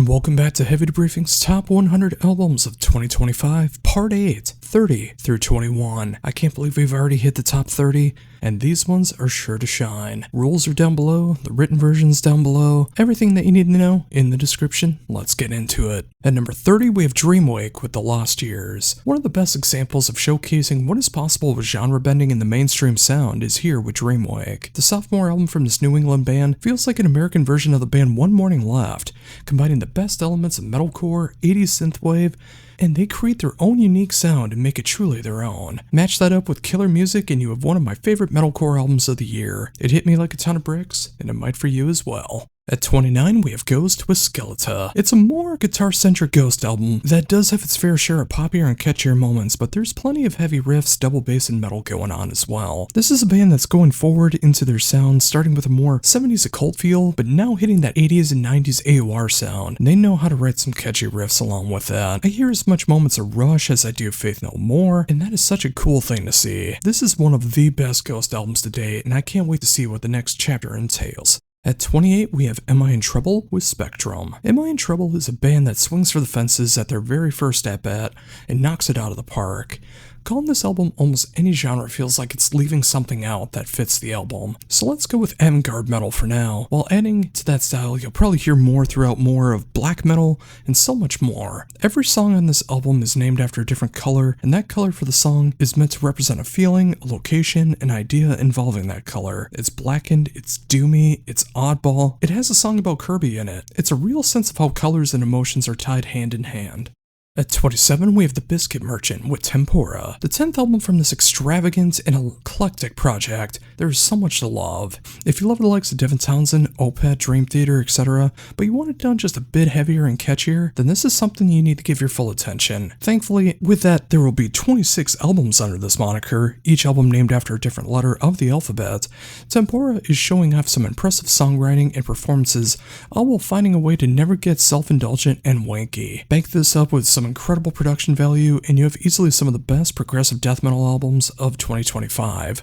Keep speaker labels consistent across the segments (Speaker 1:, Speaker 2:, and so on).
Speaker 1: welcome back to Heavy Debriefings Top 100 Albums of 2025, Part 8, 30 through 21. I can't believe we've already hit the top 30, and these ones are sure to shine. Rules are down below, the written version's down below, everything that you need to know in the description. Let's get into it. At number 30, we have Dreamwake with The Lost Years. One of the best examples of showcasing what is possible with genre bending in the mainstream sound is here with Dreamwake. The sophomore album from this New England band feels like an American version of the band One Morning Left, combining the best elements of metalcore, 80s synthwave, and they create their own unique sound and make it truly their own. Match that up with killer music and you have one of my favorite metalcore albums of the year. It hit me like a ton of bricks, and it might for you as well. At 29, we have Ghost with Skullet. It's a more guitar-centric Ghost album that does have its fair share of poppier and catchier moments, but there's plenty of heavy riffs, double bass, and metal going on as well. This is a band that's going forward into their sound, starting with a more 70s occult feel, but now hitting that 80s and 90s AOR sound. And they know how to write some catchy riffs along with that. I hear as much moments of Rush as I do Faith No More, and that is such a cool thing to see. This is one of the best Ghost albums to date, and I can't wait to see what the next chapter entails. At 28, we have Am I in Trouble with Spectrum. Am I in Trouble is a band that swings for the fences at their very first at-bat and knocks it out of the park. Calling this album almost any genre feels like it's leaving something out that fits the album. So let's go with avant-garde metal for now. While adding to that style, you'll probably hear more throughout more of black metal and so much more. Every song on this album is named after a different color, and that color for the song is meant to represent a feeling, a location, an idea involving that color. It's blackened, it's doomy, it's oddball. It has a song about Kirby in it. It's a real sense of how colors and emotions are tied hand in hand. At 27, we have The Biscuit Merchant with Tempora. The 10th album from this extravagant and eclectic project. There is so much to love. If you love the likes of Devin Townsend, Opeth, Dream Theater, etc., but you want it done just a bit heavier and catchier, then this is something you need to give your full attention. Thankfully, with that, there will be 26 albums under this moniker, each album named after a different letter of the alphabet. Tempora is showing off some impressive songwriting and performances, all while finding a way to never get self-indulgent and wanky. Bank this up with some incredible production value, and you have easily some of the best progressive death metal albums of 2025.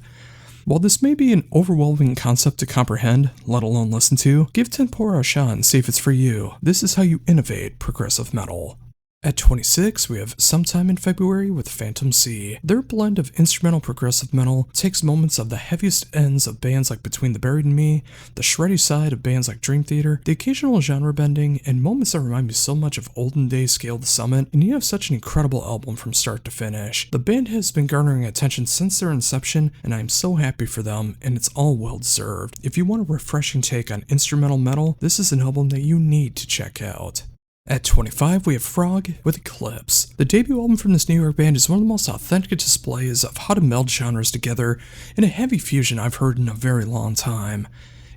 Speaker 1: While this may be an overwhelming concept to comprehend, let alone listen to, give Tempora a shot and see if it's for you. This is how you innovate progressive metal. At 26, we have Sometime in February with Phantom Sea. Their blend of instrumental progressive metal takes moments of the heaviest ends of bands like Between the Buried and Me, the shreddy side of bands like Dream Theater, the occasional genre bending, and moments that remind me so much of olden days Scale the Summit, and you have such an incredible album from start to finish. The band has been garnering attention since their inception, and I am so happy for them, and it's all well deserved. If you want a refreshing take on instrumental metal, this is an album that you need to check out. At 25, we have Frog with Eclipse. The debut album from this New York band is one of the most authentic displays of how to meld genres together in a heavy fusion I've heard in a very long time.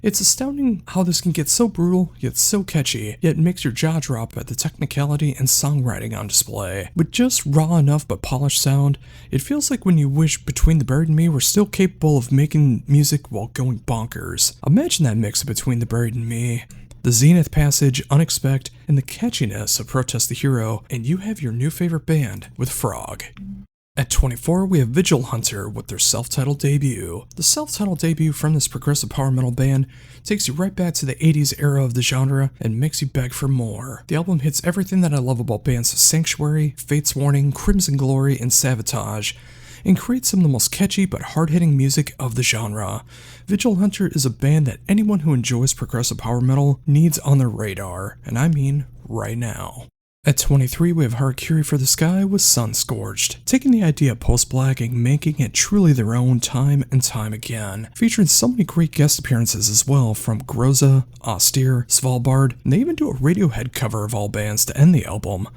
Speaker 1: It's astounding how this can get so brutal, yet so catchy, yet makes your jaw drop at the technicality and songwriting on display. With just raw enough but polished sound, it feels like when you wish Between the Buried and Me were still capable of making music while going bonkers. Imagine that mix of Between the Buried and Me, the Zenith Passage, Unexpect, and the catchiness of Protest the Hero, and you have your new favorite band with Frog. At 24, we have Vigil Hunter with their self-titled debut. The self-titled debut from this progressive power metal band takes you right back to the 80s era of the genre and makes you beg for more. The album hits everything that I love about bands of Sanctuary, Fate's Warning, Crimson Glory, and Sabotage, and creates some of the most catchy but hard-hitting music of the genre. Vigil Hunter is a band that anyone who enjoys progressive power metal needs on their radar, and I mean right now. At 23, we have Harakiri for the Sky with Sun Scorched, taking the idea of post-black and making it truly their own time and time again, featuring so many great guest appearances as well from Groza, Austere, Svalbard, and they even do a Radiohead cover of all bands to end the album.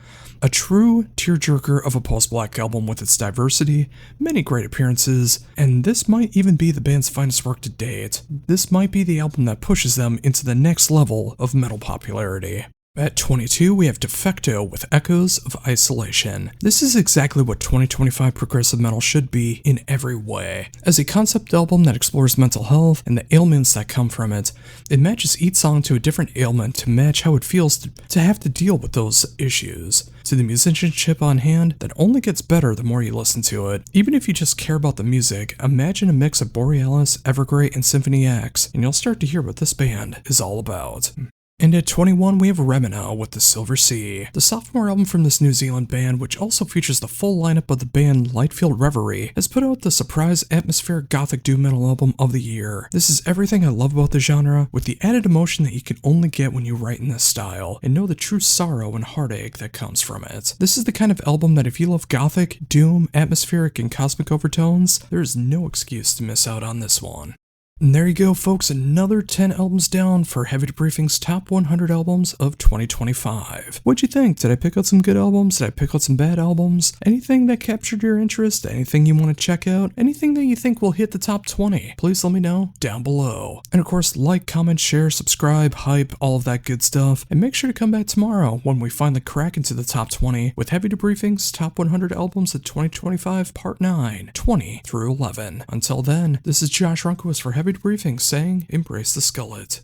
Speaker 1: A true tearjerker of a post-black album with its diversity, many great appearances, and this might even be the band's finest work to date. This might be the album that pushes them into the next level of metal popularity. At 22, we have Defecto with Echoes of Isolation. This is exactly what 2025 progressive metal should be in every way. As a concept album that explores mental health and the ailments that come from it, it matches each song to a different ailment to match how it feels to have to deal with those issues. To the musicianship on hand that only gets better the more you listen to it. Even if you just care about the music, imagine a mix of Borealis, Evergrey, and Symphony X, and you'll start to hear what this band is all about. And at 21, we have Remina with The Silver Sea, the sophomore album from this New Zealand band, which also features the full lineup of the band Lightfield Reverie, has put out the surprise atmospheric gothic doom metal album of the year. This is everything I love about the genre, with the added emotion that you can only get when you write in this style, and know the true sorrow and heartache that comes from it. This is the kind of album that if you love gothic, doom, atmospheric, and cosmic overtones, there is no excuse to miss out on this one. And there you go, folks, another 10 albums down for Heavy Debriefings Top 100 Albums of 2025. What'd you think? Did I pick out some good albums? Did I pick out some bad albums? Anything that captured your interest? Anything you want to check out? Anything that you think will hit the top 20? Please let me know down below. And of course, like, comment, share, subscribe, hype, all of that good stuff. And make sure to come back tomorrow when we finally crack into the top 20 with Heavy Debriefings Top 100 Albums of 2025 Part 9, 20 through 11. Until then, this is Josh Runquist for Heavy Debriefings saying, embrace the Skullet.